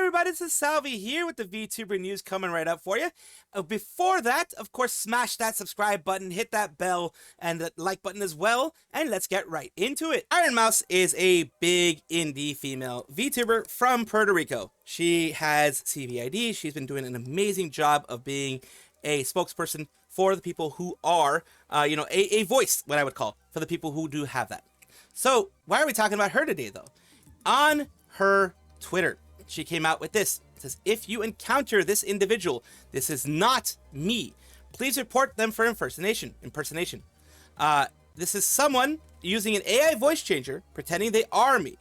everybody, this is Salvi here with the VTuber news coming right up for you. Before that, of course, smash that subscribe button, hit that bell, and the like button as well, and let's get right into it. Ironmouse is a big indie female VTuber from Puerto Rico. She has CVID. She's been doing an amazing job of being a spokesperson for the people who are, a voice, what I would call, for the people who do have that. So, why are we talking about her today, though? On her Twitter, she came out with this. It says, if you encounter this individual, this is not me. Please report them for impersonation. This is someone using an AI voice changer, pretending they are me.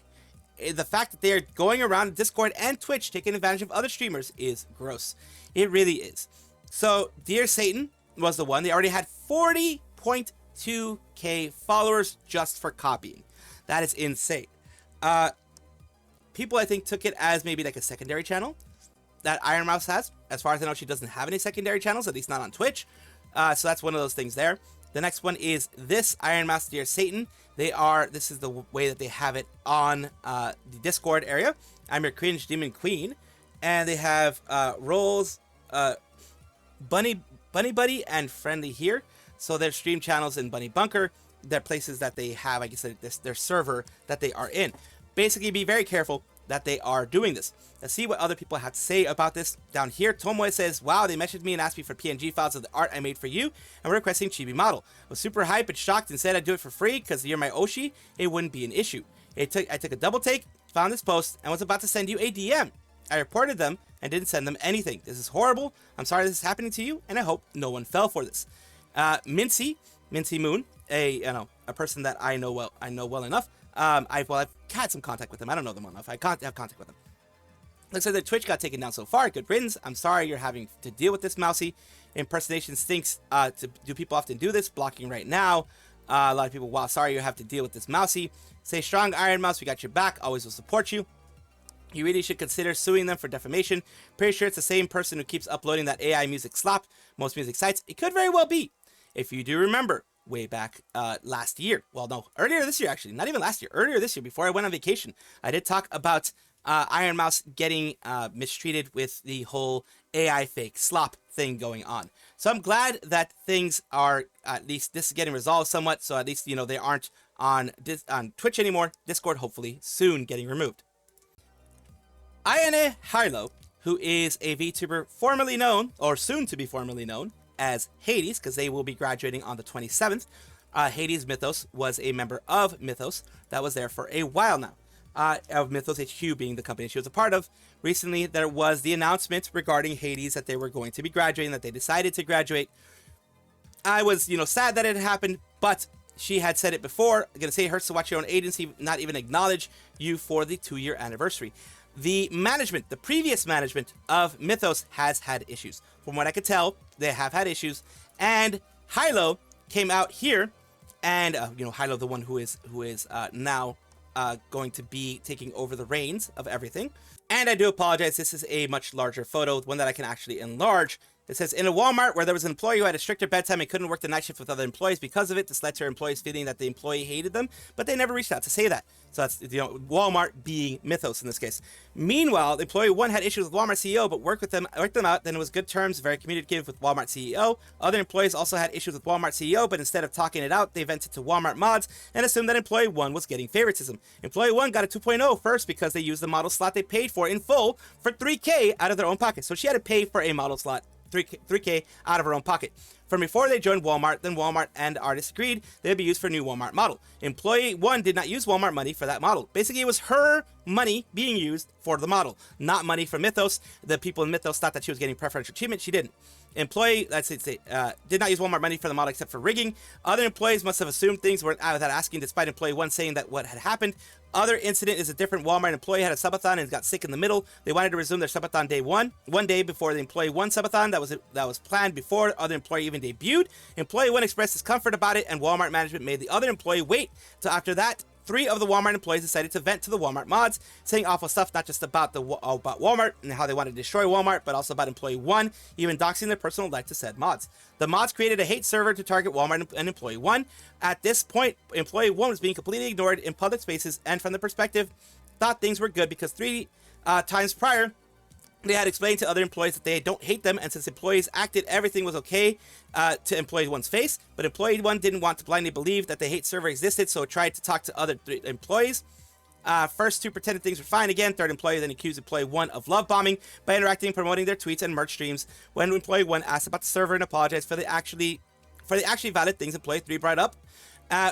The fact that they are going around Discord and Twitch taking advantage of other streamers is gross. It really is. So, Dear Satan was the one. They already had 40.2k followers just for copying. That is insane. People, I think, took it as maybe like a secondary channel that Ironmouse has. As far as I know, she doesn't have any secondary channels, at least not on Twitch. So that's one of those things there. The next one is this Ironmouse Dear Satan. This is the way that they have it on the Discord area. I'm your cringe demon queen. And they have roles, Bunny Buddy, and Friendly here. So their stream channels in Bunny Bunker. They're places that they have, I guess, their server that they are in. Basically, be very careful that they are doing this. Let's see what other people have to say about this. Down here, Tomoe says, wow, they messaged me and asked me for PNG files of the art I made for you, and we're requesting chibi model. I was super hyped and shocked and said I'd do it for free because you're my Oshi. It wouldn't be an issue. I took a double take, found this post, and was about to send you a DM. I reported them and didn't send them anything. This is horrible. I'm sorry this is happening to you, and I hope no one fell for this. Mincy Moon, a person that I know well enough. I've had some contact with them. I don't know them well enough. I have contact with them. Looks like their Twitch got taken down so far. Good riddance. I'm sorry you're having to deal with this, Mousy. Impersonation stinks. Do people often do this? Blocking right now. A lot of people, wow, sorry you have to deal with this, Mousy. Stay strong, Iron Mouse. We got your back. Always will support you. You really should consider suing them for defamation. Pretty sure it's the same person who keeps uploading that AI music slop. Most music sites. It could very well be. If you do remember, way back last year. Well, no, earlier this year, actually. Not even last year. Earlier this year, before I went on vacation, I did talk about Ironmouse getting mistreated with the whole AI fake slop thing going on. So I'm glad that things are, at least this is getting resolved somewhat. So at least, they aren't on Twitch anymore. Discord, hopefully, soon getting removed. Ayane Hilo, who is a VTuber formerly known, or soon to be formerly known, as Hades, because they will be graduating on the 27th. Hades Mythos was a member of Mythos that was there for a while now. Of Mythos HQ being the company she was a part of. Recently, there was the announcement regarding Hades that they were going to be graduating, that they decided to graduate. I was, sad that it happened, but she had said it before. I'm going to say it hurts to watch your own agency not even acknowledge you for the 2-year anniversary. The previous management of Mythos has had issues. From what I could tell, they have had issues. And Hilo came out here, and Hilo, the one who is now going to be taking over the reins of everything. And I do apologize. This is a much larger photo, one that I can actually enlarge. It says, in a Walmart where there was an employee who had a stricter bedtime and couldn't work the night shift with other employees because of it, this led to her employees feeling that the employee hated them, but they never reached out to say that. So that's, Walmart being Mythos in this case. Meanwhile, employee 1 had issues with Walmart CEO, but worked them out, then it was good terms, very communicative with Walmart CEO. Other employees also had issues with Walmart CEO, but instead of talking it out, they vented to Walmart mods and assumed that employee 1 was getting favoritism. Employee 1 got a 2.0 first because they used the model slot they paid for in full for 3K out of their own pocket. So she had to pay for a model slot. 3K out of her own pocket. From before they joined Walmart, then Walmart and artists agreed they'd be used for a new Walmart model. Employee 1 did not use Walmart money for that model. Basically, it was her money being used for the model, not money from Mythos. The people in Mythos thought that she was getting preferential treatment. She didn't. Employee, did not use Walmart money for the model except for rigging. Other employees must have assumed things without asking, despite employee 1 saying that what had happened. Other incident is a different Walmart employee had a subathon and got sick in the middle. They wanted to resume their subathon day 1, 1 day before the employee 1 subathon that was planned before other employee even debuted. Employee 1 expressed discomfort about it, and Walmart management made the other employee wait till after that. 3 of the Walmart employees decided to vent to the Walmart mods, saying awful stuff not just about about Walmart and how they wanted to destroy Walmart, but also about employee 1, even doxing their personal life to said mods. The mods created a hate server to target Walmart and employee 1. At this point, employee 1 was being completely ignored in public spaces, and from the perspective, thought things were good because 3 times prior, They had explained to other employees that they don't hate them, and since employees acted, everything was okay to employee one's face, but employee one didn't want to blindly believe that the hate server existed, so it tried to talk to other employees. First two pretended things were fine again. Third employee then accused employee one of love bombing by interacting and promoting their tweets and merch streams. When employee one asked about the server and apologized for the actually valid things employee 3 brought up,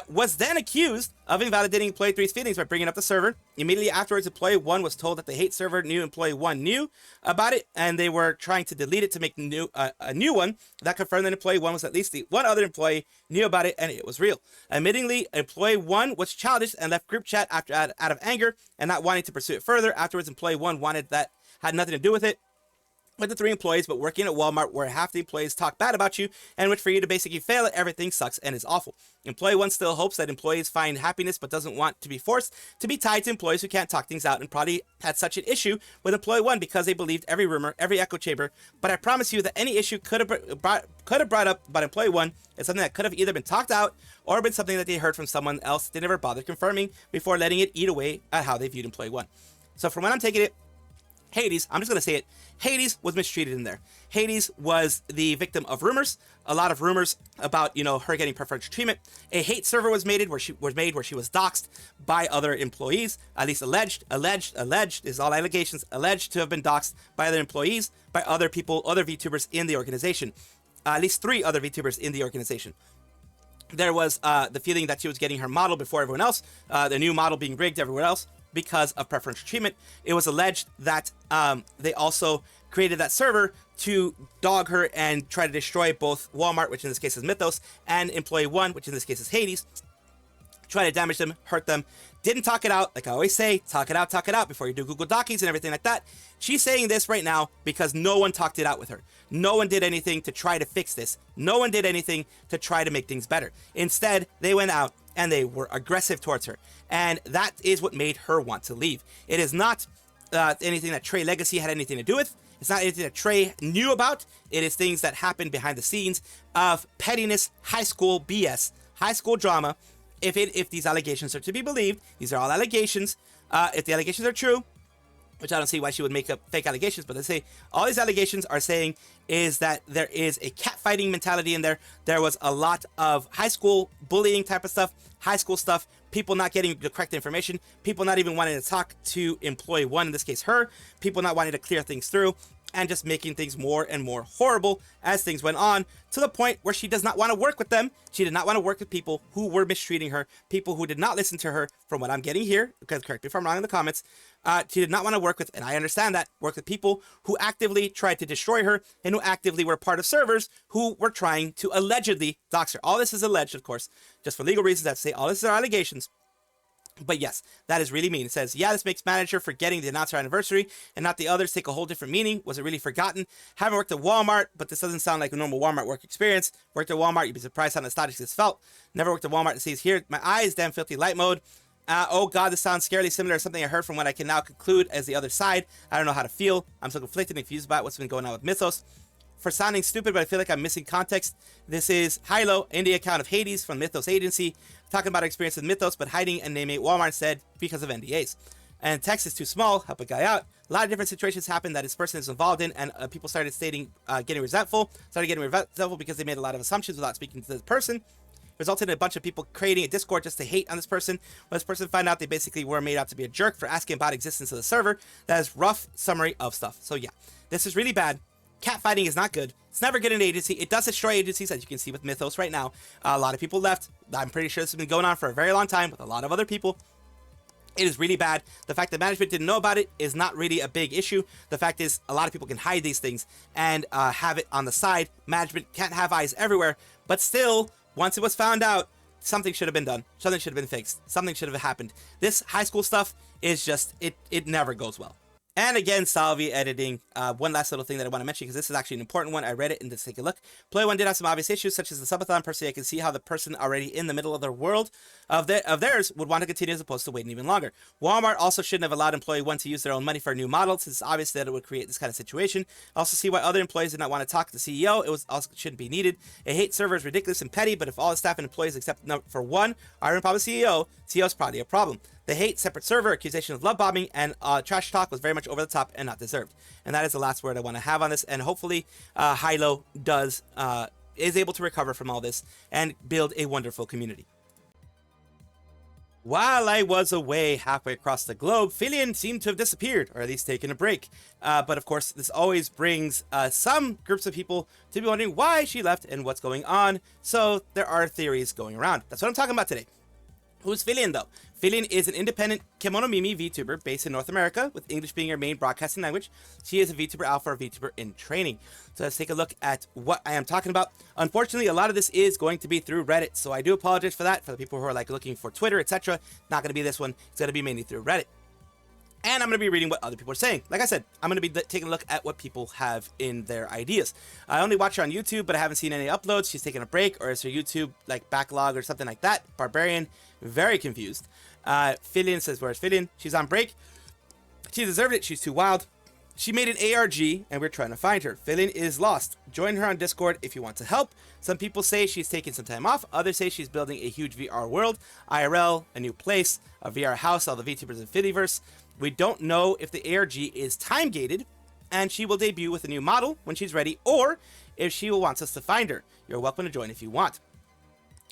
was then accused of invalidating employee 3's feelings by bringing up the server. Immediately afterwards, employee 1 was told that the hate server knew employee 1 knew about it, and they were trying to delete it to make a new one. That confirmed that employee 1 was at least the one other employee knew about it, and it was real. Admittingly, employee 1 was childish and left group chat out of anger and not wanting to pursue it further. Afterwards, employee 1 had nothing to do with it. With the 3 employees, but working at Walmart where half the employees talk bad about you, and which for you to basically fail at everything sucks and is awful. Employee 1 still hopes that employees find happiness, but doesn't want to be forced to be tied to employees who can't talk things out, and probably had such an issue with employee 1 because they believed every rumor, every echo chamber. But I promise you that any issue could have brought up about employee 1 is something that could have either been talked out or been something that they heard from someone else they never bothered confirming before letting it eat away at how they viewed employee 1. So from when I'm taking it, Hades, I'm just going to say it, Hades was mistreated in there. Hades was the victim of rumors, a lot of rumors about, her getting preferential treatment. A hate server was made where she was doxxed by other employees, at least alleged is all allegations, alleged to have been doxxed by other employees, by other people, other VTubers in the organization. At least 3 other VTubers in the organization. There was the feeling that she was getting her model before everyone else, the new model being rigged everywhere else, because of preferential treatment. It was alleged that they also created that server to dog her and try to destroy both Walmart, which in this case is Mythos, and employee 1, which in this case is Hades. Try to damage them, hurt them. Didn't talk it out. Like I always say, talk it out before you do Google Dockies and everything like that. She's saying this right now because no one talked it out with her. No one did anything to try to fix this. No one did anything to try to make things better. Instead, they went out and they were aggressive towards her. And that is what made her want to leave. It is not anything that Trey Legacy had anything to do with. It's not anything that Trey knew about. It is things that happened behind the scenes of pettiness, high school BS, high school drama. If these allegations are to be believed, these are all allegations. If the allegations are true, which I don't see why she would make up fake allegations, but they say all these allegations are saying is that there is a catfighting mentality in there. There was a lot of high school bullying type of stuff, high school stuff, people not getting the correct information, people not even wanting to talk to employee 1, in this case her, people not wanting to clear things through, and just making things more and more horrible as things went on, to the point where she does not want to work with them. She did not want to work with people who were mistreating her, people who did not listen to her, from what I'm getting here, because correct me if I'm wrong in the comments. She did not want to work with, and I understand that, work with people who actively tried to destroy her, and who actively were part of servers who were trying to allegedly dox her. All this is alleged, of course, just for legal reasons. I have to say all this are allegations. But yes, that is really mean. It says, yeah, this makes manager forgetting the announcer anniversary and not the others take a whole different meaning. Was it really forgotten? Haven't worked at Walmart, but this doesn't sound like a normal Walmart work experience. Worked at Walmart, you'd be surprised how nostalgic this felt. Never worked at Walmart. It says here, my eyes, damn filthy light mode. Oh god, this sounds scarily similar to something I heard from what I can now conclude as the other side. I don't know how to feel. I'm so conflicted and confused about what's been going on with Mythos. For sounding stupid, but I feel like I'm missing context. This is Hilo, indie account of Hades from Mythos Agency, talking about our experience with Mythos, but hiding and naming it Walmart instead because of NDAs. And text is too small, help a guy out. A lot of different situations happened that this person is involved in, and people started getting resentful because they made a lot of assumptions without speaking to the person. Resulted in a bunch of people creating a Discord just to hate on this person. When this person found out, they basically were made out to be a jerk for asking about existence of the server. That is rough summary of stuff. So yeah, this is really bad. Catfighting is not good. It's never good in an agency. It does destroy agencies, as you can see with Mythos right now. A lot of people left. I'm pretty sure this has been going on for a very long time with a lot of other people. It is really bad. The fact that management didn't know about it is not really a big issue. The fact is, a lot of people can hide these things and have it on the side. Management can't have eyes everywhere. But still, once it was found out, something should have been done. Something should have been fixed. Something should have happened. This high school stuff is just, it never goes well. And again, Salvi editing. One last little thing that I want to mention, because this is actually an important one. I read it and let's take a look. Play one did have some obvious issues, such as the subathon. Personally, I can see how the person already in the middle of their world of theirs would want to continue as opposed to waiting even longer. Walmart also shouldn't have allowed employee 1 to use their own money for a new model, since it's obvious that it would create this kind of situation. I also see why other employees did not want to talk to the CEO. It was also shouldn't be needed. A hate server is ridiculous and petty, but if all the staff and employees except for one are in public CEO, CEO's probably a problem. The hate, separate server, accusation of love bombing, and trash talk was very much over the top and not deserved. And that is the last word I want to have on this. And hopefully, Hilo is able to recover from all this and build a wonderful community. While I was away halfway across the globe, Filian seemed to have disappeared, or at least taken a break. But of course, this always brings some groups of people to be wondering why she left and what's going on. So there are theories going around. That's what I'm talking about today. Who's Filian, though? Filian is an independent Kimono Mimi VTuber based in North America, with English being her main broadcasting language. She is a VTuber alpha or VTuber in training. So let's take a look at what I am talking about. Unfortunately, a lot of this is going to be through Reddit, so I do apologize for that. For the people who are like looking for Twitter, etc., not going to be this one. It's going to be mainly through Reddit. And I'm going to be reading what other people are saying. Like I said, I'm going to be taking a look at what people have in their ideas. I only watch her on YouTube, but I haven't seen any uploads. She's taking a break, or is her YouTube like backlog or something like that? Barbarian, very confused. Filian says, where's Filian? She's on break. She deserved it. She's too wild. She made an ARG, and we're trying to find her. Filian is lost. Join her on Discord if you want to help. Some people say she's taking some time off. Others say she's building a huge VR world, IRL, a new place, a VR house, all the VTubers in Filiverse. We don't know if the ARG is time-gated, and she will debut with a new model when she's ready, or if she wants us to find her. You're welcome to join if you want.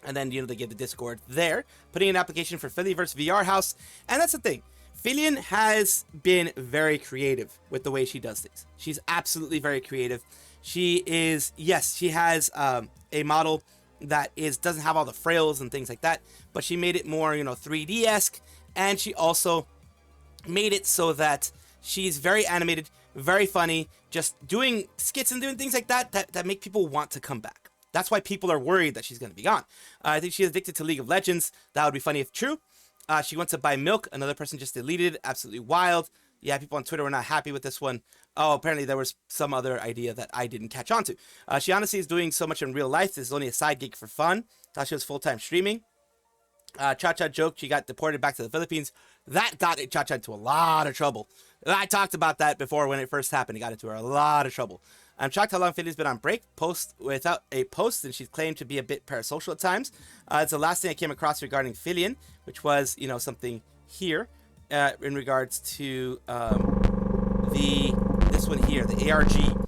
And then, they give the Discord there, putting in an application for Filiverse VR house. And that's the thing. Filian has been very creative with the way she does things. She's absolutely very creative. She is, yes, she has a model that doesn't have all the frills and things like that, but she made it more, 3D-esque, and she also made it so that she's very animated, very funny, just doing skits and doing things like that make people want to come back. That's why people are worried that she's going to be gone. I think she's addicted to League of Legends. That would be funny if true. She wants to buy milk. Another person just deleted it. Absolutely wild. Yeah, people on Twitter were not happy with this one. Oh, apparently there was some other idea that I didn't catch on to. She honestly is doing so much in real life. This is only a side gig for fun. Thought she was full-time streaming. Cha-Cha joked she got deported back to the Philippines. That got Cha-Cha into a lot of trouble. I talked about that before when it first happened. It got into her a lot of trouble. I'm shocked how long Filian's been on break, without a post, and she's claimed to be a bit parasocial at times. It's the last thing I came across regarding Filian, which was, something here in regards to this one here, the ARG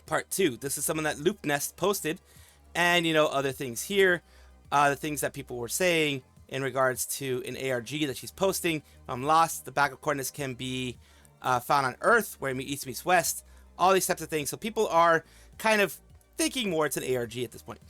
part 2. This is someone that Loop Nest posted, and, other things here, the things that people were saying in regards to an ARG that she's posting. I'm lost. The backup coordinates can be found on Earth, where East meets West. All these types of things. So people are kind of thinking more it's an ARG at this point.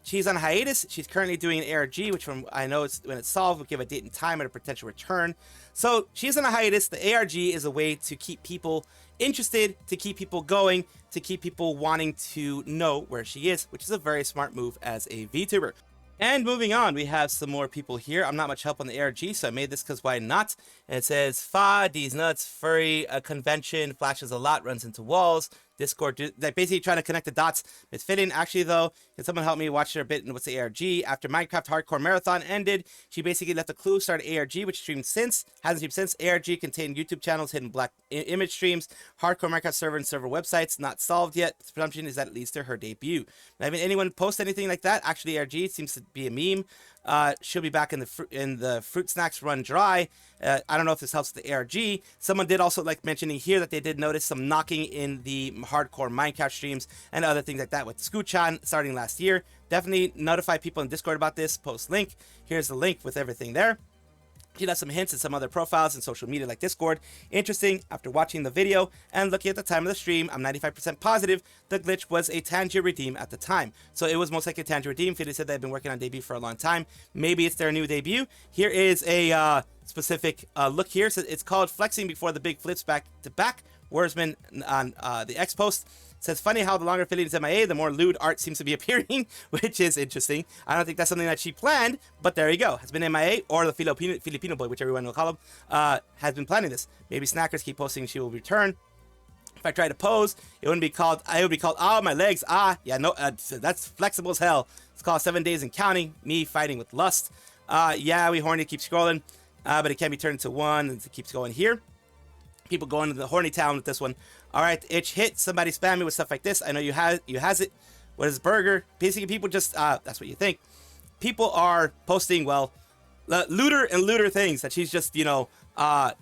She's on hiatus. She's currently doing an ARG, which from I know when it's solved, will give a date and time and a potential return. So she's on a hiatus. The ARG is a way to keep people interested, to keep people going, to keep people wanting to know where she is, which is a very smart move as a VTuber. And moving on, we have some more people here. I'm not much help on the ARG, so I made this because why not? And it says, Fa, these nuts, furry, a convention, flashes a lot, runs into walls. Discord, like basically trying to connect the dots. It's fitting. Actually, though, can someone help me watch her a bit in what's the ARG? After Minecraft Hardcore Marathon ended, she basically left a clue, started ARG, which streamed since, hasn't streamed since. ARG contained YouTube channels, hidden black image streams, Hardcore Minecraft server and server websites, not solved yet. The presumption is that it leads to her debut. Haven't anyone post anything like that? Actually, ARG seems to be a meme. She'll be back in the fruit snacks run dry. I don't know if this helps with the ARG. Someone did also like mentioning here that they did notice some knocking in the hardcore Minecraft streams and other things like that with Scoo-chan starting last year. Definitely notify people in Discord about this. Post link. Here's the link with everything there. She left some hints in some other profiles in social media like Discord. Interesting, after watching the video and looking at the time of the stream, I'm 95% positive the glitch was a Tangier Redeem at the time. So it was most likely a Tangier Redeem. Fili said they've been working on debut for a long time. Maybe it's their new debut. Here is a specific look here. So it's called Flexing Before the Big Flips Back to Back. Worsman on the X post. Says, funny how the longer Filian is MIA, the more lewd art seems to be appearing, which is interesting. I don't think that's something that she planned, but there you go. Has been MIA, or the Filipino boy, whichever one will call him, has been planning this. Maybe Snackers keep posting she will return. If I try to pose, it would be called, oh, my legs, yeah, no, that's flexible as hell. It's called 7 Days and Counting, me fighting with lust. Yeah, we horny, keep scrolling, but it can be turned into one, and it keeps going here. People going to the horny town with this one. All right, itch hit. Somebody spam me with stuff like this. I know you has it. What is burger? Basically, people just that's what you think. People are posting. Well, looter and looter things that she's just, you know,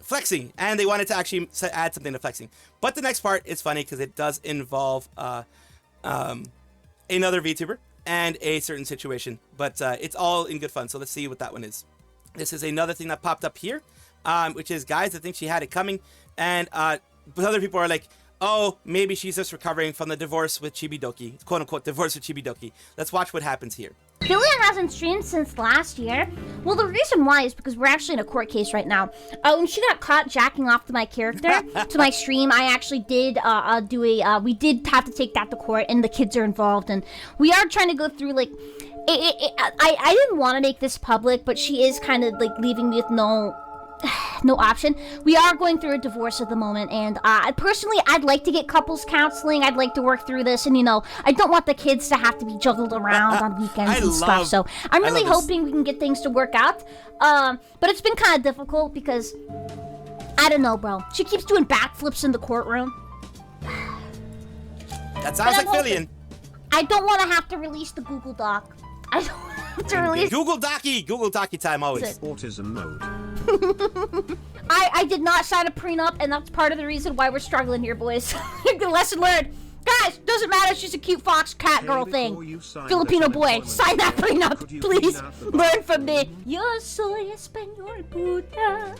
flexing, and they wanted to actually add something to flexing. But the next part is funny because it does involve another VTuber and a certain situation, but it's all in good fun. So let's see what that one is. This is another thing that popped up here, which is, guys, I think she had it coming, and but other people are like, oh, maybe she's just recovering from the divorce with Chibidoki, quote unquote divorce with Chibidoki. Let's watch what happens here. Filian hasn't streamed since last year. Well, the reason why is because we're actually in a court case right now. When she got caught jacking off to my character, to my stream, I actually did we did have to take that to court, and the kids are involved, and we are trying to go through, like, I didn't want to make this public, but she is kind of, like, leaving me with no option. We are going through a divorce at the moment, and personally, I'd like to get couples counseling. I'd like to work through this, and, you know, I don't want the kids to have to be juggled around on weekends and stuff, so I'm really hoping we can get things to work out. But it's been kind of difficult because, I don't know, bro. She keeps doing backflips in the courtroom. That sounds like Filian. I don't want to have to release the Google Doc. I don't have to release... Google Docky time always. Autism mode. I did not sign a prenup, and that's part of the reason why we're struggling here, boys. Lesson learned. Guys, doesn't matter if she's a cute fox cat girl thing. Filipino boy, sign that prenup, please. Learn from me. Yo soy español puta.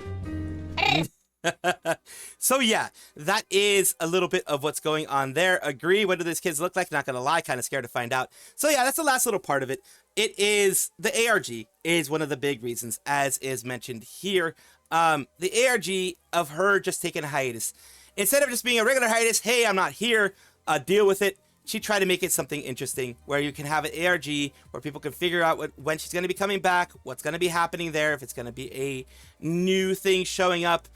So yeah, that is a little bit of what's going on there. Agree. What do these kids look like? Not gonna lie, kind of scared to find out. So yeah, that's the last little part of it. It is the ARG is one of the big reasons, as is mentioned here. The ARG of her just taking a hiatus. Instead of just being a regular hiatus, hey, I'm not here, deal with it. She tried to make it something interesting where you can have an ARG where people can figure out when she's going to be coming back, what's going to be happening there, if it's going to be a new thing showing up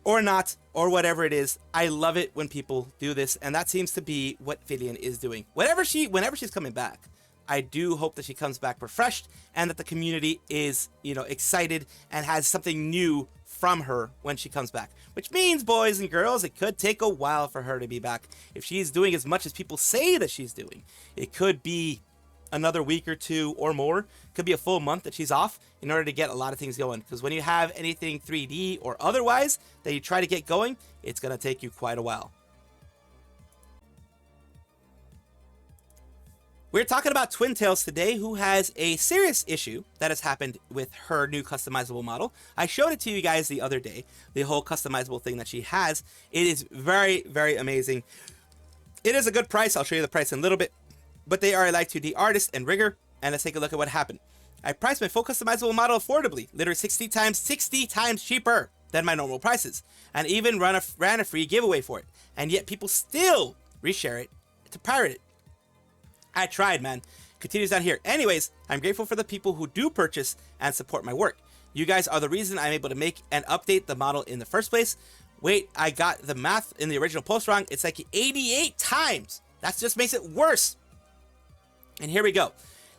or not, or whatever it is. I love it when people do this, and that seems to be what Filian is doing. Whenever she's coming back, I do hope that she comes back refreshed and that the community is, you know, excited and has something new from her when she comes back. Which means, boys and girls, it could take a while for her to be back. If she's doing as much as people say that she's doing, it could be another week or two or more. Could be a full month that she's off in order to get a lot of things going. Because when you have anything 3D or otherwise that you try to get going, it's going to take you quite a while. We're talking about Twin Tails today, who has a serious issue that has happened with her new customizable model. I showed it to you guys the other day, the whole customizable thing that she has. It is very, very amazing. It is a good price. I'll show you the price in a little bit, but they are a Light 2D artist and rigger, and let's take a look at what happened. I priced my full customizable model affordably, literally 60 times cheaper than my normal prices, and even ran a free giveaway for it, and yet people still reshare it to pirate it. I tried, man. Continues down here. Anyways, I'm grateful for the people who do purchase and support my work. You guys are the reason I'm able to make and update the model in the first place. Wait, I got the math in the original post wrong. It's like 88 times. That just makes it worse. And here we go.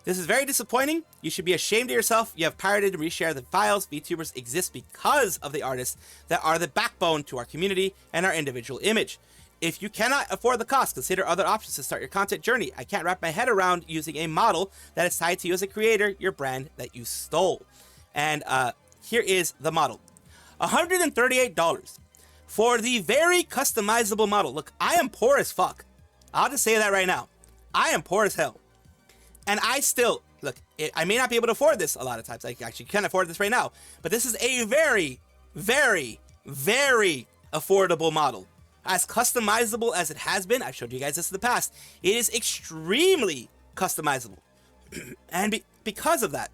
This is very disappointing. You should be ashamed of yourself. You have pirated and reshared the files. VTubers exist because of the artists that are the backbone to our community and our individual image. If you cannot afford the cost, consider other options to start your content journey. I can't wrap my head around using a model that is tied to you as a creator, your brand that you stole. And here is the model. $138 for the very customizable model. Look, I am poor as fuck. I'll just say that right now. I am poor as hell. And I still, look, I may not be able to afford this a lot of times. I actually can't afford this right now. But this is a very, very, very affordable model. As customizable as it has been, I've showed you guys this in the past, it is extremely customizable. And because of that,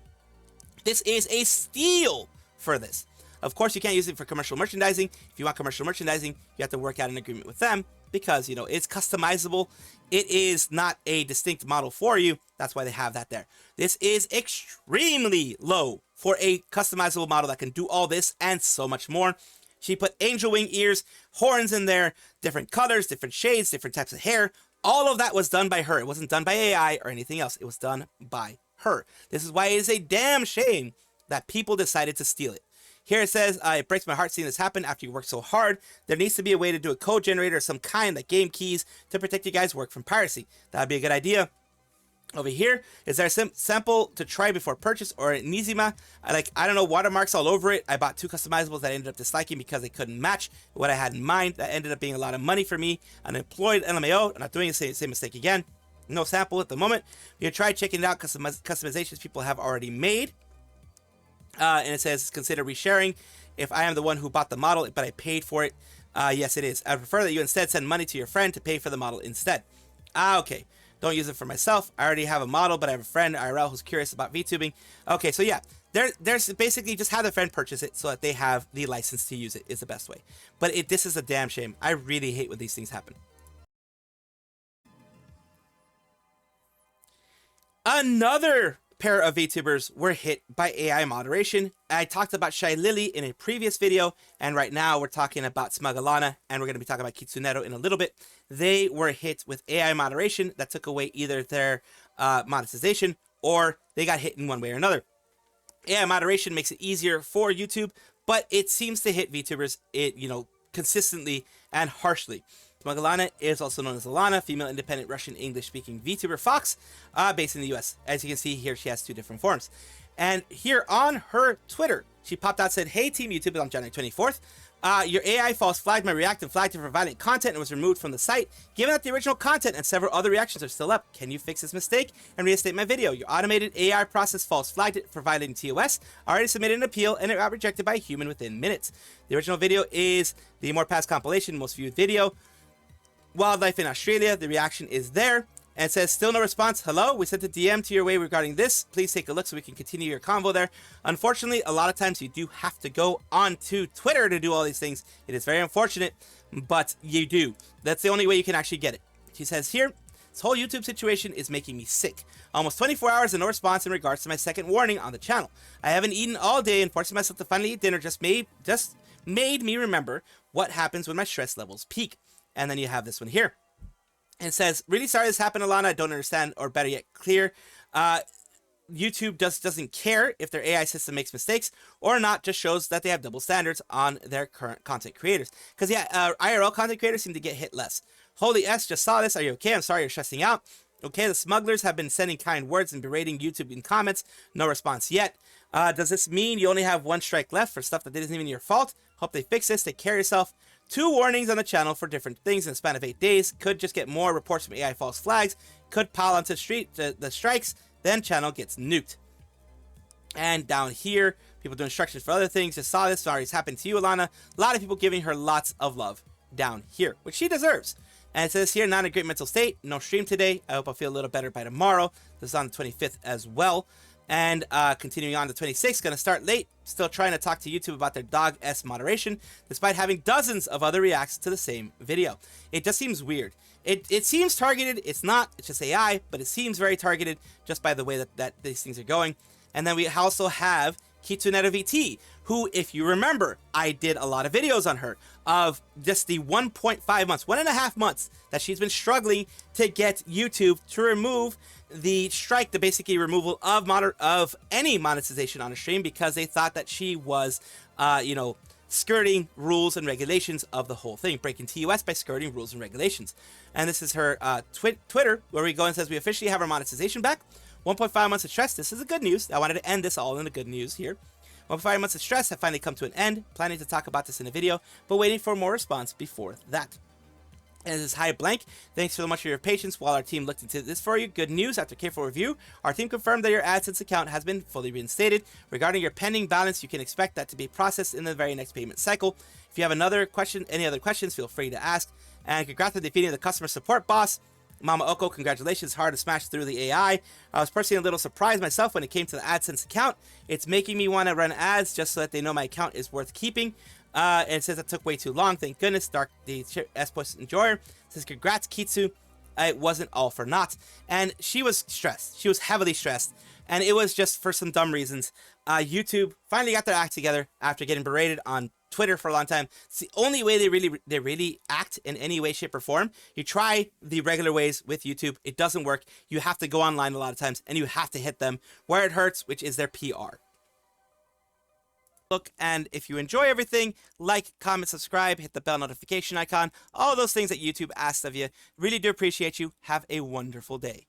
this is a steal for this. Of course, you can't use it for commercial merchandising. If you want commercial merchandising, you have to work out an agreement with them because, you know, it's customizable. It is not a distinct model for you. That's why they have that there. This is extremely low for a customizable model that can do all this and so much more. She put angel wing ears, horns in there, different colors, different shades, different types of hair. All of that was done by her. It wasn't done by AI or anything else. It was done by her. This is why it is a damn shame that people decided to steal it. Here it says, it breaks my heart seeing this happen after you work so hard. There needs to be a way to do a code generator of some kind, like game keys, to protect you guys' work from piracy. That would be a good idea. Over here, is there a sample to try before purchase or a Nizima? I don't know, watermarks all over it. I bought 2 customizables that I ended up disliking because they couldn't match what I had in mind. That ended up being a lot of money for me. Unemployed LMAO, I'm not doing the same mistake again. No sample at the moment. You can try checking it out, customizations people have already made. And it says, consider resharing if I am the one who bought the model, but I paid for it. Yes, it is. I prefer that you instead send money to your friend to pay for the model instead. Okay. Don't use it for myself. I already have a model, but I have a friend, IRL, who's curious about VTubing. Okay, so yeah, there's basically just have the friend purchase it so that they have the license to use it is the best way. But this is a damn shame. I really hate when these things happen. Another pair of VTubers were hit by AI moderation. I talked about Shy Lily in a previous video, and right now we're talking about Smugalana, and we're going to be talking about Kitsunero in a little bit. They were hit with AI moderation that took away either their monetization or they got hit in one way or another. AI moderation makes it easier for YouTube, but it seems to hit VTubers consistently and harshly. Smugalana is also known as Alana, female independent Russian English-speaking VTuber Fox, based in the US. As you can see here, she has 2 different forms. And here on her Twitter, she popped out and said, "Hey Team YouTube," on January 24th. Your AI false flagged my React and flagged it for violent content and was removed from the site. Given that the original content and several other reactions are still up, can you fix this mistake and reinstate my video? Your automated AI process false flagged it for violating TOS. I already submitted an appeal and it got rejected by a human within minutes. The original video is the more past compilation, most viewed video. Wildlife in Australia, the reaction is there. And it says, still no response. Hello, we sent a DM to your way regarding this. Please take a look so we can continue your convo there. Unfortunately, a lot of times you do have to go onto Twitter to do all these things. It is very unfortunate, but you do. That's the only way you can actually get it. She says here, this whole YouTube situation is making me sick. Almost 24 hours and no response in regards to my second warning on the channel. I haven't eaten all day and forcing myself to finally eat dinner just made me remember what happens when my stress levels peak. And then you have this one here. It says, really sorry this happened, Alana. I don't understand, or better yet, clear. YouTube doesn't care if their AI system makes mistakes or not, just shows that they have double standards on their current content creators. Because, yeah, IRL content creators seem to get hit less. Holy S, just saw this. Are you okay? I'm sorry you're stressing out. Okay, the smugglers have been sending kind words and berating YouTube in comments. No response yet. Does this mean you only have 1 strike left for stuff that isn't even your fault? Hope they fix this. Take care of yourself. 2 warnings on the channel for different things in the span of 8 days. Could just get more reports from AI false flags. Could pile onto the strikes. Then channel gets nuked. And down here, people do instructions for other things. Just saw this. Sorry, it's happened to you, Alana. A lot of people giving her lots of love down here, which she deserves. And it says here, not in a great mental state. No stream today. I hope I feel a little better by tomorrow. This is on the 25th as well. And continuing on the 26th, going to start late. Still trying to talk to YouTube about their dog S moderation, despite having dozens of other reacts to the same video. It just seems weird. It seems targeted. It's not. It's just AI, but it seems very targeted just by the way that these things are going. And then we also have Kitsunero VT, who, if you remember, I did a lot of videos on her of just the 1.5 months, 1.5 months that she's been struggling to get YouTube to remove the strike, the basically removal of any monetization on a stream because they thought that she was, skirting rules and regulations of the whole thing, breaking TOS by skirting rules and regulations. And this is her Twitter, where we go and says, we officially have our monetization back. 1.5 months of stress. This is the good news. I wanted to end this all in the good news here. 1.5 months of stress have finally come to an end. Planning to talk about this in a video, but waiting for more response before that. And this is Hi Blank. Thanks so much for your patience while our team looked into this for you. Good news, after careful review, our team confirmed that your AdSense account has been fully reinstated. Regarding your pending balance, you can expect that to be processed in the very next payment cycle. If you have any other questions, feel free to ask. And congrats on defeating the customer support boss. Mama Oko, congratulations, hard to smash through the AI. I was personally a little surprised myself when it came to the AdSense account. It's making me want to run ads just so that they know my account is worth keeping. And it says it took way too long. Thank goodness. Dark, the S-Post Enjoyer says, congrats, Kitsu. It wasn't all for naught. And she was stressed. She was heavily stressed. And it was just for some dumb reasons. YouTube finally got their act together after getting berated on Twitter for a long time. It's the only way they really act in any way, shape, or form. You try the regular ways with YouTube, it doesn't work. You have to go online a lot of times, and you have to hit them where it hurts, which is their PR. Look, and if you enjoy everything, like, comment, subscribe, hit the bell notification icon, all those things that YouTube asks of you. Really do appreciate you. Have a wonderful day.